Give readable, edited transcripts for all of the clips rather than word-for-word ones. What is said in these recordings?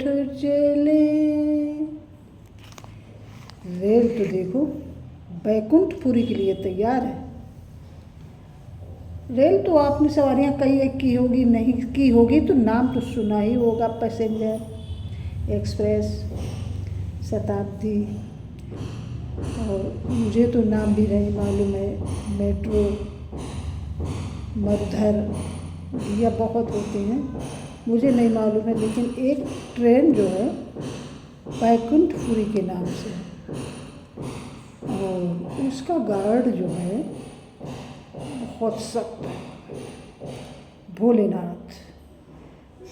चले। रेल तो देखो बैकुंठपुरी के लिए तैयार है। रेल तो आपने सवारियाँ कई एक की होगी, नहीं की होगी तो नाम तो सुना ही होगा, पैसेंजर एक्सप्रेस, शताब्दी, और मुझे तो नाम भी नहीं मालूम है, मेट्रो, मरुधर, या बहुत होते हैं, मुझे नहीं मालूम है। लेकिन एक ट्रेन जो है बैकुंठपुरी के नाम से है, और उसका गार्ड जो है बहुत सख्त है, भोलेनाथ।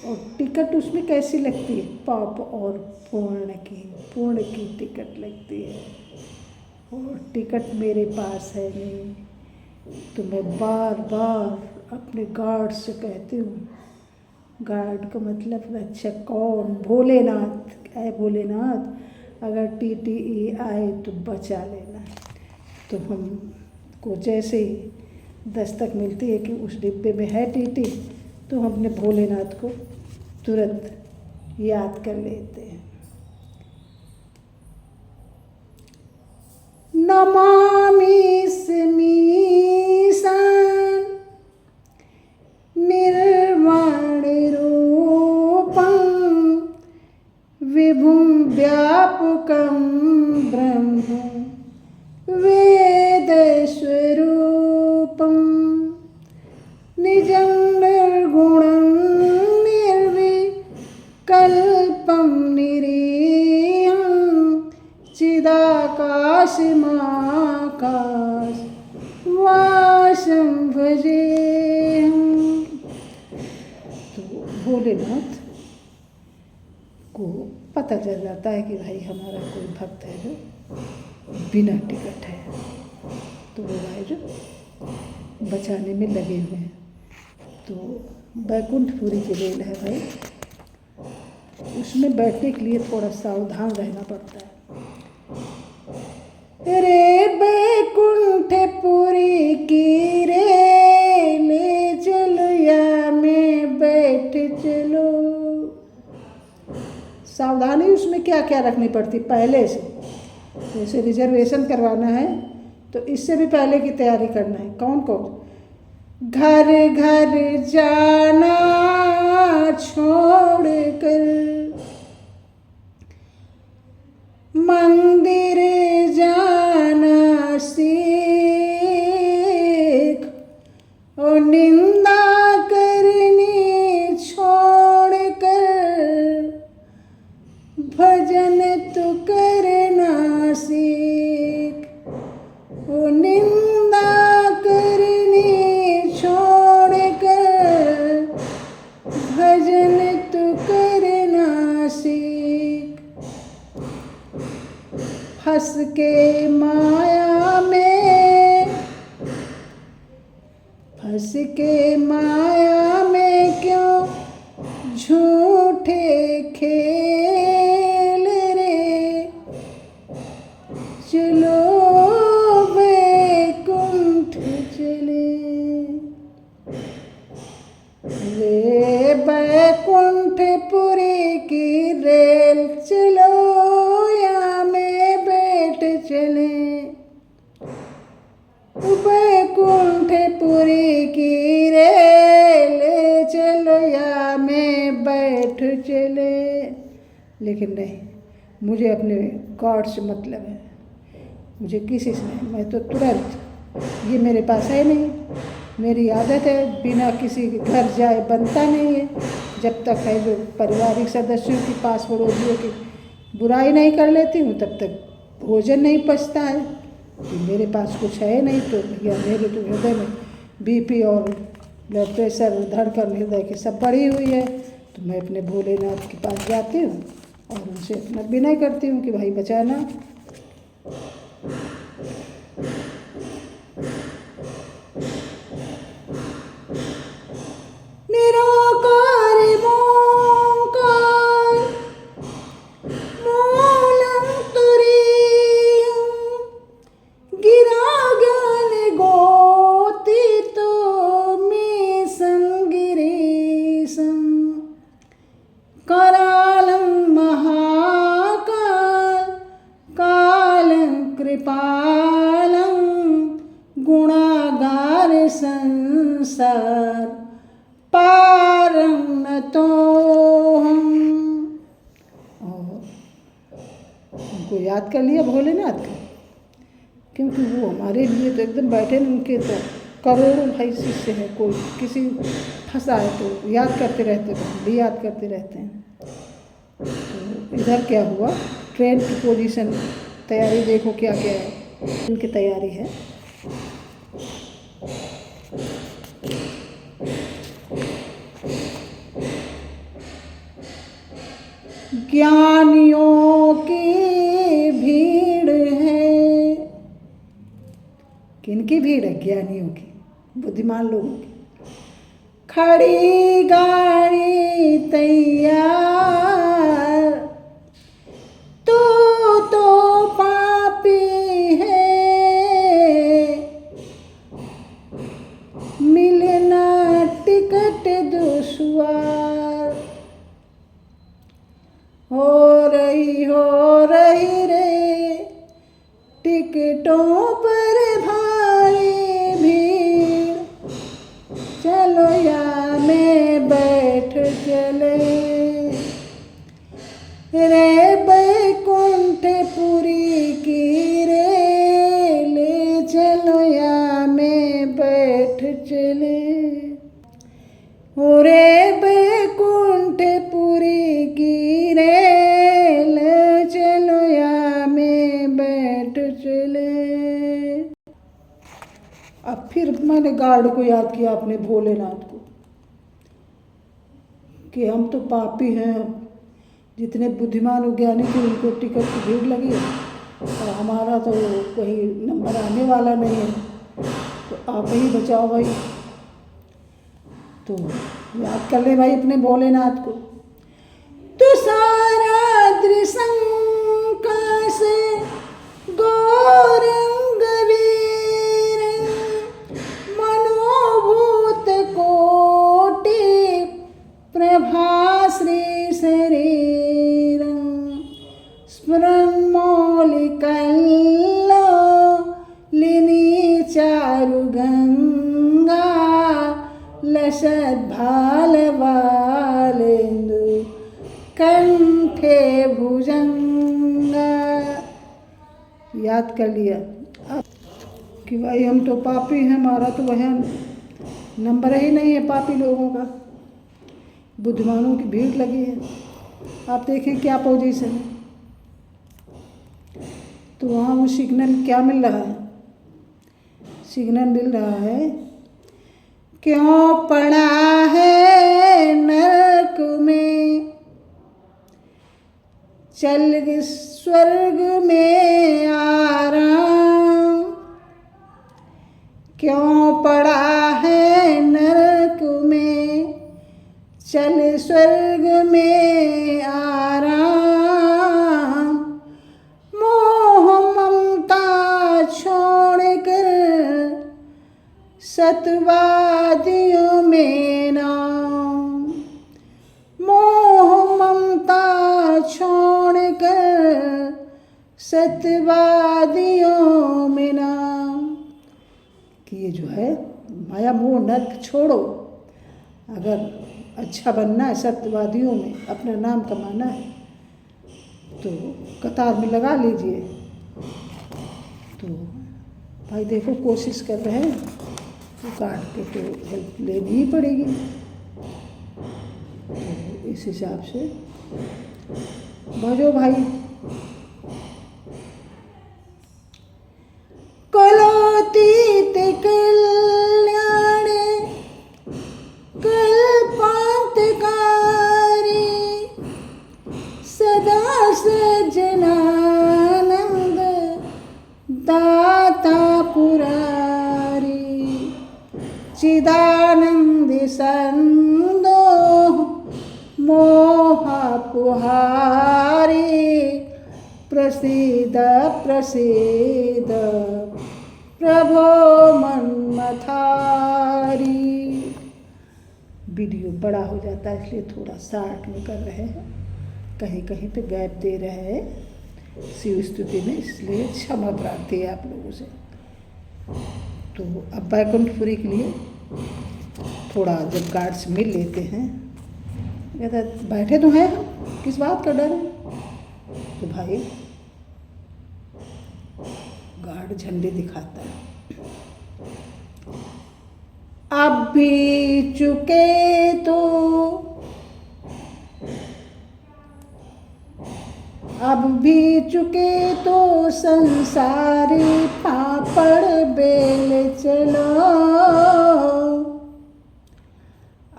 और टिकट उसमें कैसी लगती है, पाप और पूर्ण की टिकट लगती है। और टिकट मेरे पास है नहीं, तो मैं बार बार अपने गार्ड से कहती हूँ, गार्ड का मतलब रक्षक कौन, भोलेनाथ, ऐ भोलेनाथ अगर टीटीई आए तो बचा लेना। तो हमको जैसे ही दस्तक मिलती है कि उस डिब्बे में है टीटी, तो हम अपने भोलेनाथ को तुरंत याद कर लेते हैं। नमामि स्मीशं निर्वाण रूपं विभुं व्यापकं ब्रह्म वेदस्वरूपं निजं निर्गुणं निर्विकल्पं निरीहं चिदाकाशमाकाशवासं भजेऽहम्। तो भोलेनाथ को पता चल जाता है कि भाई हमारा कोई भक्त है जो बिना टिकट है, तो वो भाई जो बचाने में लगे हुए हैं। तो बैकुंठपुरी की रेल है भाई, उसमें बैठने के लिए थोड़ा सावधान रहना पड़ता है। रे बैकुंठपुरी की रेल चलो या में बैठ चलो। सावधानी उसमें क्या क्या रखनी पड़ती पहले से, जैसे रिजर्वेशन करवाना है तो इससे भी पहले की तैयारी करना है। कौन कौन, घर घर जाना छोड़ कर मंदिर जाना सीख, और निंदा करनी छोड़ कर भजन तो करना सीख। ओ निंदा करनी छोड़ कर भजन तो करना सीख। फंस के माया में, फंस के माया में क्यों झूठे खेल रे, चलो बैकुंठ चले। रे बैकुंठपुरी की रेल चलो या में बैठ चले। बैकुंठपुरी की रेल चलो या में बैठ चले। लेकिन नहीं, मुझे अपने गॉड से मतलब है, मुझे किसी से नहीं। मैं तो तुरंत, ये मेरे पास है नहीं, मेरी आदत है बिना किसी के घर जाए बनता नहीं है। जब तक है जो पारिवारिक सदस्यों की, पास पड़ोसियों की बुराई नहीं कर लेती हूँ तब तक भोजन नहीं पचता है। कि मेरे पास कुछ है नहीं तो भैया मेरे तो हृदय में बीपी और ब्लड प्रेशर, धड़कन, हृदय की सब बढ़ी हुई है। तो मैं अपने भोलेनाथ के पास जाती हूँ और उनसे अपना विनय करती हूँ कि भाई बचाना। निराकार मोंकार मूलं तुरीयं गिरा ज्ञान गोतीतो मीशं गिरीशं करालं कृपालं गुणागार संसार पारं नतोऽहम्। और उनको याद कर लिया भोलेनाथ का, क्योंकि वो हमारे लिए तो एकदम बैठे नहीं, उनके तो करोड़ों भाई शिष्य है, कोई किसी फंसा है तो याद करते रहते हैं, हम भी याद करते रहते हैं। तो इधर क्या हुआ, ट्रेन की पोजीशन तैयारी देखो क्या क्या है, इनकी तैयारी है। ज्ञानियों की भीड़ है, किनकी भीड़ है? ज्ञानियों की, बुद्धिमान लोगों की। खड़ी गाड़ी तैयार, तो पापी है, मिलना टिकट दुश्वार। हो रही रे टिकटों पर भारी भीड़, चलो या में बैठ चले रे बैकुंठपुरी की रेल, चलो या में बैठ चले। रे बैकुंठपुरी की रेल, चलो या में बैठ चले। अब फिर मैंने गार्ड को याद किया, अपने भोलेनाथ को, कि हम तो पापी हैं, जितने बुद्धिमान और ज्ञानी थे उनको टिकट की भीड़ लगी है, और हमारा तो कहीं नंबर आने वाला नहीं है, तो आप ही बचाओ भाई। तो याद कर ले भाई अपने भोलेनाथ को। तो सारा त्रिशंका से गौरंग वीर, मनोभूत कोटि प्रभाश्री शरीर, स्मरण मौलिकल्लो लिनी चारु गंगा, लसत भाल वालेंदु कंठे भुजंगा। याद कर लिया कि भाई हम तो पापी हैं, हमारा तो वह नंबर ही नहीं है पापी लोगों का, बुद्धिमानों की भीड़ लगी है। आप देखें क्या पोजीशन है। तो वहाँ वो सिग्नल क्या मिल रहा है? सिग्नल मिल रहा है, क्यों पड़ा है नरक में, चल स्वर्ग में आराम। क्यों पड़ा है नरक में, चल स्वर्ग में आराम। मोह ममता छोड़कर सतवादियों में नाम, मोह ममता छोड़कर सतवादियों में नाम। कि ये जो है माया मोह नर्क छोड़ो, अगर अच्छा बनना है, सत्यवादियों में अपना नाम कमाना है, तो कतार में लगा लीजिए। तो भाई देखो कोशिश कर रहे हैं, तो काट के तो हेल्प लेनी ही पड़ेगी। तो इस हिसाब से भजो भाई। कलोतीत कल्याणे कल्पांतकारी, सदा सज्जनानंद दाता पुरारी। चिदानंद संदोह मोहापुहारी, प्रसीद प्रसीद प्रभो मन्मथारी। वीडियो बड़ा हो जाता है इसलिए थोड़ा शार्ट में कर रहे हैं, कहीं कहीं पे गैप दे रहे हैं। शिव स्तुति में, इसलिए क्षमा प्रार्थी है आप लोगों से। तो अब बैकुंठपुरी के लिए थोड़ा जब गार्ड्स मिल लेते हैं, कहता बैठे तो हैं हम, किस बात का डर है। तो भाई गार्ड झंडे दिखाता है, अब भी चुके तो, अब भी चुके तो संसारी पापड़ बेल चलो,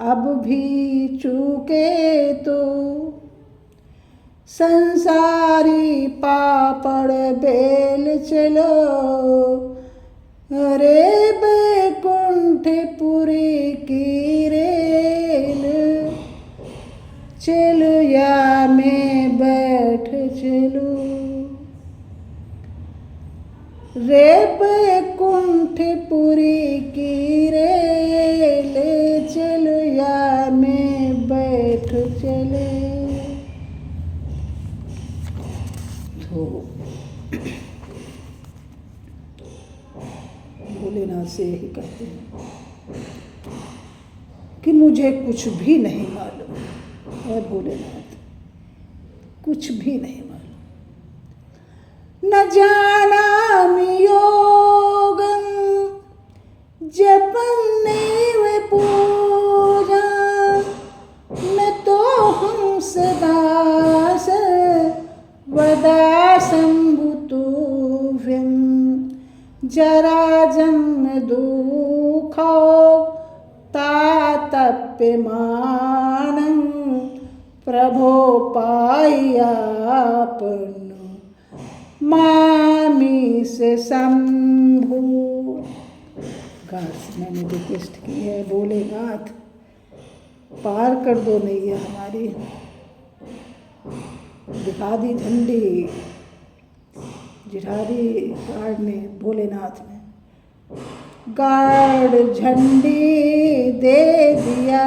अब भी चुके तो संसारी पापड़ बेल चलो, अरे बैकुंठपुरी की रेल चलो या मैं बैठ चलूं, रे बैकुंठपुरी की रेल चलो या मैं बैठ चले। तो भोलेनाथ से यही कहते हैं कि मुझे कुछ भी नहीं मालूम है भोलेनाथ, कुछ भी नहीं मालूम। न जानामि योगं जपं नैव पूजा, न तोऽहं सदा सर्वदा सम्भूतोऽव्यं, जराजन्म दुःखौ तातप्यमानं, प्रभो पायापन्नो मामीश शंभु। गार्ड्स मैंने रिक्वेस्ट की है, भोलेनाथ पार कर दो नैया हमारी, दिखा दी झंडी। जिठारी गार्ड ने, भोलेनाथ ने गार्ड झंडी दे दिया,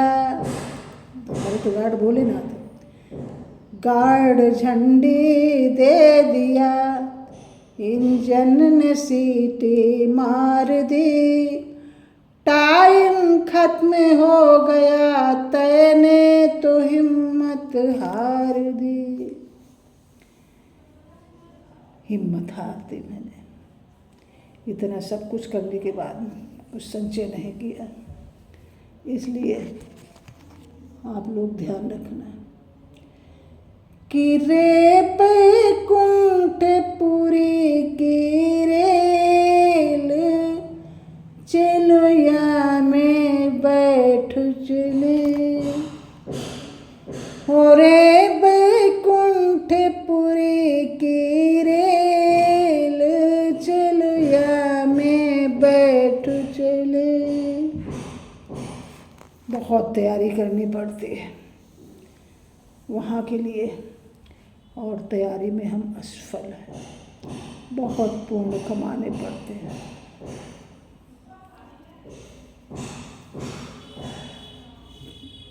हमारे तो गार्ड भोलेनाथ है। गार्ड झंडी दे दिया, इंजन ने सीटी मार दी, टाइम खत्म हो गया, तैने तो हिम्मत हार दी। हिम्मत हार दी मैंने, इतना सब कुछ करने के बाद कुछ संचय नहीं किया। इसलिए आप लोग ध्यान रखना कि रे बैकुंठपुरी की रेल चलो या मैं बैठ चले, हो रे बैकुंठपुरी की रेल चलो या मैं बैठ चले। बहुत तैयारी करनी पड़ती है वहाँ के लिए, और तैयारी में हम असफल हैं, बहुत पुण्य कमाने पड़ते हैं।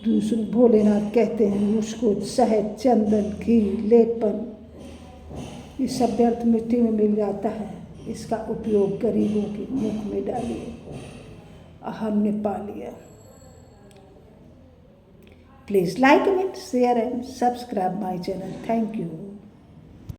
दूसरे भोलेनाथ कहते हैं मुझको शहद चंदन घी लेपन ये सब व्यर्थ मिट्टी में मिल जाता है, इसका उपयोग गरीबों के मुख में डालिए। हमने पा लिया। Please like, comment, share and subscribe my channel. Thank you.